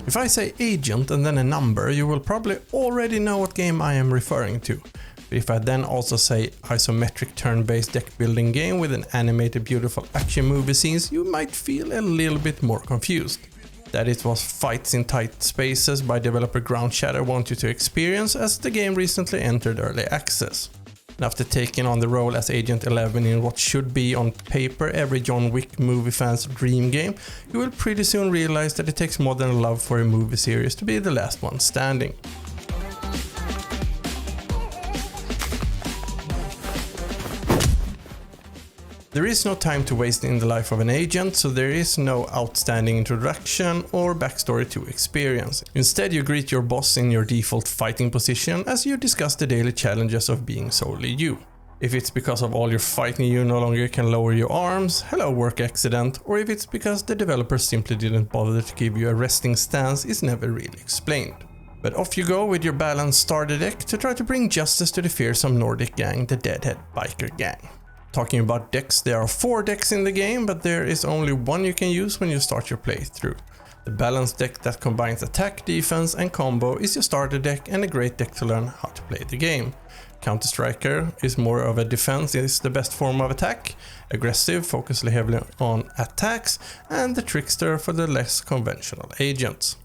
If I say agent and then a number, you will probably already know what game I am referring to. But if I then also say isometric turn-based deck building game with an animated beautiful action movie scenes, you might feel a little bit more confused. That it was fights in tight spaces by developer Ground Shatter want you to experience, as the game recently entered early access. And after taking on the role as Agent 11 in what should be on paper every John Wick movie fan's dream game, you will pretty soon realize that it takes more than a love for a movie series to be the last one standing. There is no time to waste in the life of an agent, so there is no outstanding introduction or backstory to experience. Instead, you greet your boss in your default fighting position as you discuss the daily challenges of being solely you. If it's because of all your fighting you no longer can lower your arms, hello work accident, or if it's because the developer simply didn't bother to give you a resting stance is never really explained. But off you go with your balanced starter deck to try to bring justice to the fearsome Nordic gang, the Deadhead Biker Gang. Talking about decks, there are 4 decks in the game, but there is only one you can use when you start your playthrough. The balanced deck that combines attack, defense and combo is your starter deck and a great deck to learn how to play the game. Counter-Striker is more of a defense, is the best form of attack, aggressive, focusing heavily on attacks, and the Trickster for the less conventional agents.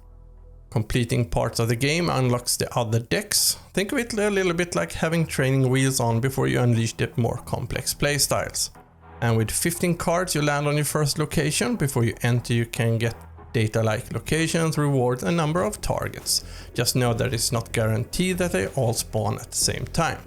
Completing parts of the game unlocks the other decks. Think of it a little bit like having training wheels on before you unleash the more complex playstyles. And with 15 cards you land on your first location. Before you enter you can get data like locations, rewards and number of targets. Just know that it's not guaranteed that they all spawn at the same time.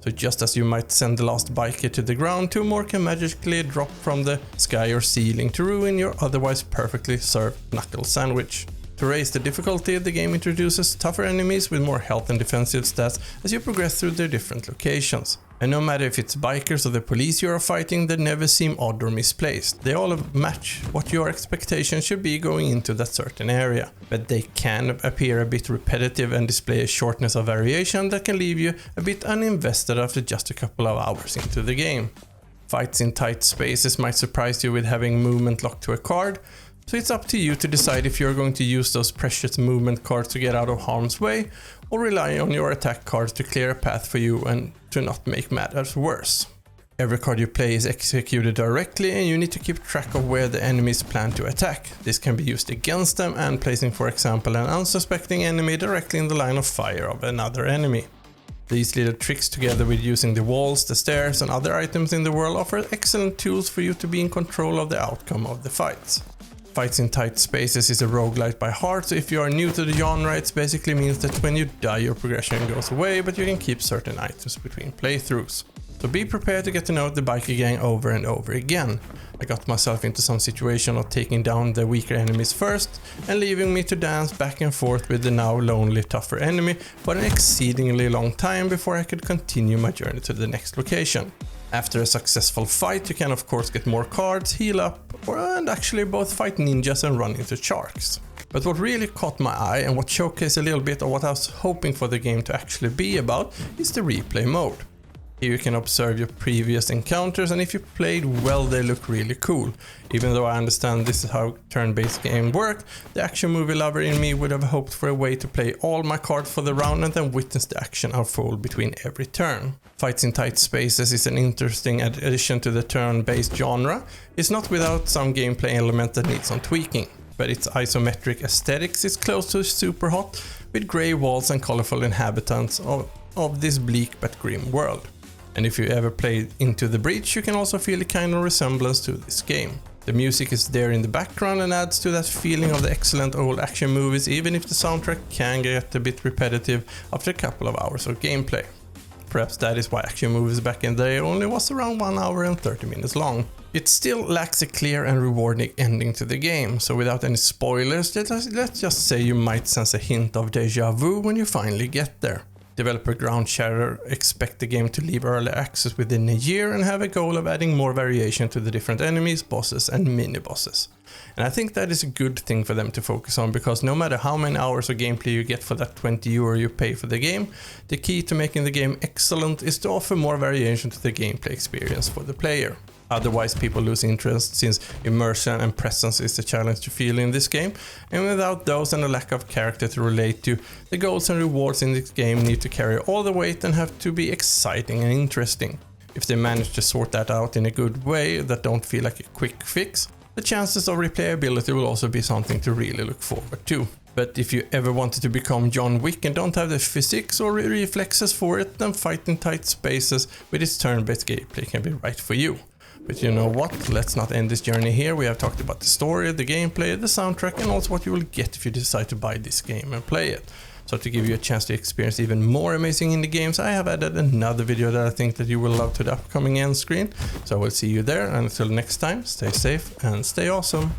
So just as you might send the last biker to the ground, 2 more can magically drop from the sky or ceiling to ruin your otherwise perfectly served knuckle sandwich. To raise the difficulty, the game introduces tougher enemies with more health and defensive stats as you progress through their different locations. And no matter if it's bikers or the police you are fighting, they never seem odd or misplaced. They all match what your expectations should be going into that certain area. But they can appear a bit repetitive and display a shortness of variation that can leave you a bit uninvested after just a couple of hours into the game. Fights in tight spaces might surprise you with having movement locked to a card. So it's up to you to decide if you're going to use those precious movement cards to get out of harm's way, or rely on your attack cards to clear a path for you and to not make matters worse. Every card you play is executed directly and you need to keep track of where the enemies plan to attack. This can be used against them and placing, for example, an unsuspecting enemy directly in the line of fire of another enemy. These little tricks, together with using the walls, the stairs and other items in the world, offer excellent tools for you to be in control of the outcome of the fights. Fights in tight spaces is a roguelite by heart, so if you are new to the genre, it basically means that when you die your progression goes away, but you can keep certain items between playthroughs. So be prepared to get to know the biker gang over and over again. I got myself into some situation of taking down the weaker enemies first and leaving me to dance back and forth with the now lonely tougher enemy for an exceedingly long time before I could continue my journey to the next location. After a successful fight you can of course get more cards, heal up, and actually both fight ninjas and run into sharks. But what really caught my eye and what showcased a little bit of what I was hoping for the game to actually be about is the replay mode. Here you can observe your previous encounters, and if you played well they look really cool. Even though I understand this is how turn-based games work, the action movie lover in me would have hoped for a way to play all my cards for the round and then witness the action unfold between every turn. Fights in tight spaces is an interesting addition to the turn-based genre. It's not without some gameplay element that needs some tweaking, but its isometric aesthetics is close to super hot, with grey walls and colorful inhabitants of this bleak but grim world. And if you ever played Into the Breach, you can also feel a kind of resemblance to this game. The music is there in the background and adds to that feeling of the excellent old action movies, even if the soundtrack can get a bit repetitive after a couple of hours of gameplay. Perhaps that is why action movies back in the day only was around 1 hour and 30 minutes long. It still lacks a clear and rewarding ending to the game, so without any spoilers, let's just say you might sense a hint of déjà vu when you finally get there. Developer Ground Shatter expect the game to leave early access within a year and have a goal of adding more variation to the different enemies, bosses and mini-bosses. And I think that is a good thing for them to focus on, because no matter how many hours of gameplay you get for that €20 you pay for the game, the key to making the game excellent is to offer more variation to the gameplay experience for the player. Otherwise people lose interest, since immersion and presence is the challenge to feel in this game, and without those and a lack of character to relate to, the goals and rewards in this game need to carry all the weight and have to be exciting and interesting. If they manage to sort that out in a good way that don't feel like a quick fix, the chances of replayability will also be something to really look forward to. But if you ever wanted to become John Wick and don't have the physics or reflexes for it, then fighting tight spaces with its turn-based gameplay can be right for you. But you know what, let's not end this journey here. We have talked about the story, the gameplay, the soundtrack, and also what you will get if you decide to buy this game and play it. So to give you a chance to experience even more amazing indie games, I have added another video that I think that you will love to the upcoming end screen. So I will see you there, and until next time, stay safe and stay awesome.